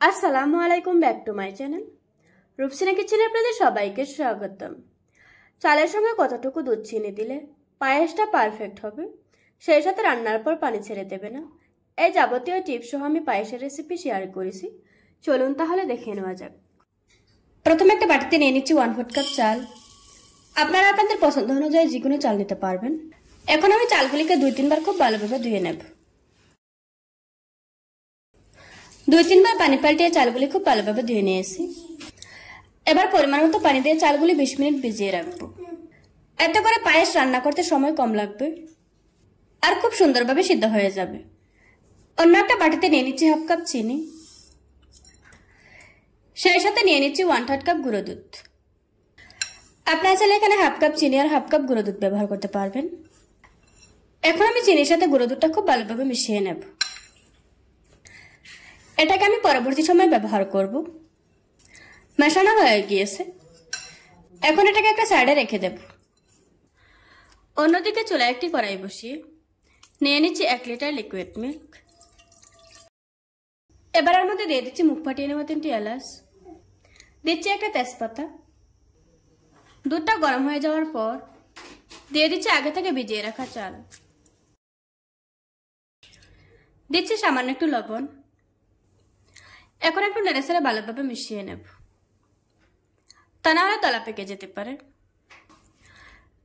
আসসালামু আলাইকুম, back to my channel Rupsina কিচেনে আপনাদের সবাইকে স্বাগতম। চালের সঙ্গে কতটুকু দুধ চিনি দিলে পায়েসটা পারফেক্ট হবে, সেই সাথে রান্নার পর পানি ছেড়ে দেবে না, এই যাবতীয় টিপস সহ আমি পায়েসের রেসিপি শেয়ার করেছি। চলুন তাহলে দেখে নেওয়া যাক। প্রথমে একটা বাটিতে নিয়ে নিচ্ছি 1/4 কাপ চাল। আপনারা আপনাদের পছন্দ অনুযায়ী যে কোনো চাল নিতে পারবেন। এখন আমি চালগুলিকে 2-3 বার খুব ভালোভাবে ধুয়ে নেব। 2-3 বার পানি পাল্টিয়ে চালগুলি খুব ভালোভাবে ধুয়ে নিয়েছি। এবার পরিমাণ মতো পানি দিয়ে চালগুলি 20 মিনিট ভিজিয়ে রাখবো। এতে করে পায়েস রান্না করতে সময় কম লাগবে আর খুব সুন্দরভাবে সিদ্ধ হয়ে যাবে। অন্য একটা বাটিতে নিয়ে নিচ্ছি 1/2 কাপ চিনি, সেই সাথে নিয়ে নিচ্ছি 1/3 কাপ গুঁড়ো দুধ। আপনারা চাইলে এখানে 1/2 কাপ চিনি আর 1/2 কাপ গুঁড়ো দুধ ব্যবহার করতে পারবেন। এখন আমি চিনির সাথে গুঁড়ো দুধটা খুব ভালোভাবে মিশিয়ে নেব। এটাকে আমি পরবর্তী সময় ব্যবহার করব। মেশানো হয়ে গিয়েছে, এখন এটাকে একটা সাইডে রেখে দেব। অন্যদিকে চুলায় একটি কড়াই বসিয়ে নিয়ে নিচ্ছি 1 লিটার লিকুইড মিল্ক। এবার এর মধ্যে দিয়ে দিচ্ছি মুখ ফাটিয়ে নেওয়া 3টি এলাচ, দিচ্ছি একটা তেজপাতা। দুধটা গরম হয়ে যাওয়ার পর দিয়ে দিচ্ছি আগে থেকে ভিজিয়ে রাখা চাল, দিচ্ছি সামান্য একটু লবণ। এখন একটু নেড়েচেড়ে ভালোভাবে মিশিয়ে নেব, তা না হলে তলা পেকে যেতে পারে।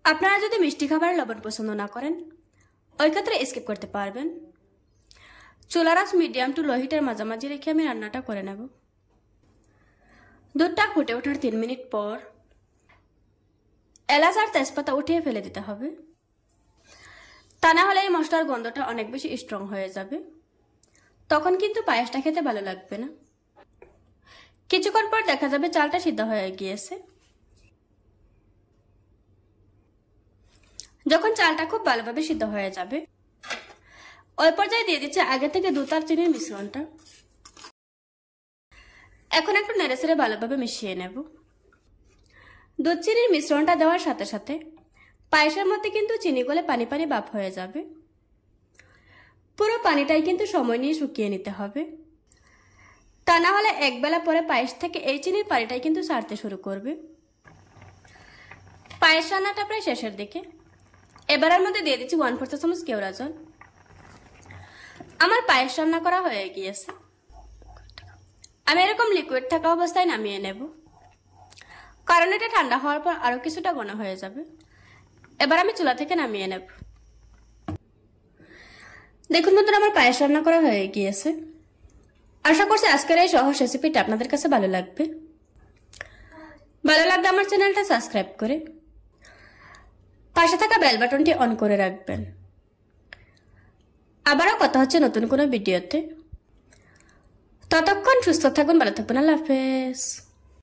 আপনারা যদি মিষ্টি খাবারে লবণ পছন্দ না করেন, ওই ক্ষেত্রে স্কিপ করতে পারবেন। চুলার আঁচ মিডিয়াম টু লো হিটের মাঝামাঝি রেখে আমি রান্নাটা করে নেব। দুধটা ফুটে ওঠার 3 মিনিট পর এলাচ আর তেজপাতা উঠিয়ে ফেলে দিতে হবে, তা না হলে এই মশলার গন্ধটা অনেক বেশি স্ট্রং হয়ে যাবে, তখন কিন্তু পায়েসটা খেতে ভালো লাগবে না। কিছুক্ষণ পর দেখা যাবে চালটা সিদ্ধ হয়ে গিয়েছে। যখন চালটা খুব ভালোভাবে সিদ্ধ হয়ে যাবে, ওই পর্যায়ে দিয়ে দিচ্ছে আগে থেকে দুধ আর চিনির মিশ্রণটা। এখন একটু নেড়েচেড়ে ভালোভাবে মিশিয়ে নেব। দুধ চিনির মিশ্রণটা দেওয়ার সাথে সাথে পায়েসের মধ্যে কিন্তু চিনি গলে পানি পানি ভাব হয়ে যাবে। পুরো পানিটাই কিন্তু সময় নিয়ে শুকিয়ে নিতে হবে, তা না হলে একবেলা পরে পায়েস থেকে এই চিনির পানিটাই কিন্তু ছাড়তে শুরু করবে। পায়েস রান্নাটা প্রায় শেষের দিকে। এবারের মধ্যে দিয়ে দিচ্ছি 1/4 চা চামচ কেওড়া জল। আমার পায়েস রান্না করা হয়ে গিয়েছে। আমি এরকম লিকুইড থাকা অবস্থায় নামিয়ে নেব, কারণ এটা ঠান্ডা হওয়ার পর আরো কিছুটা ঘন হয়ে যাবে। এবার আমি চুলা থেকে নামিয়ে নেব। দেখুন বন্ধুরা, আমার পায়েস রান্না করা হয়ে গিয়েছে। আশা করছি আজকের এই সহজ রেসিপিটা আপনাদের কাছে ভালো লাগবে। ভালো লাগলে আমার চ্যানেলটা সাবস্ক্রাইব করে পাশে থাকা বেল বাটনটি অন করে রাখবেন। আবারও কথা হচ্ছে নতুন কোনো ভিডিওতে। ততক্ষণ সুস্থ থাকুন, ভালো থাকুন। আল্লাহ হাফেজ।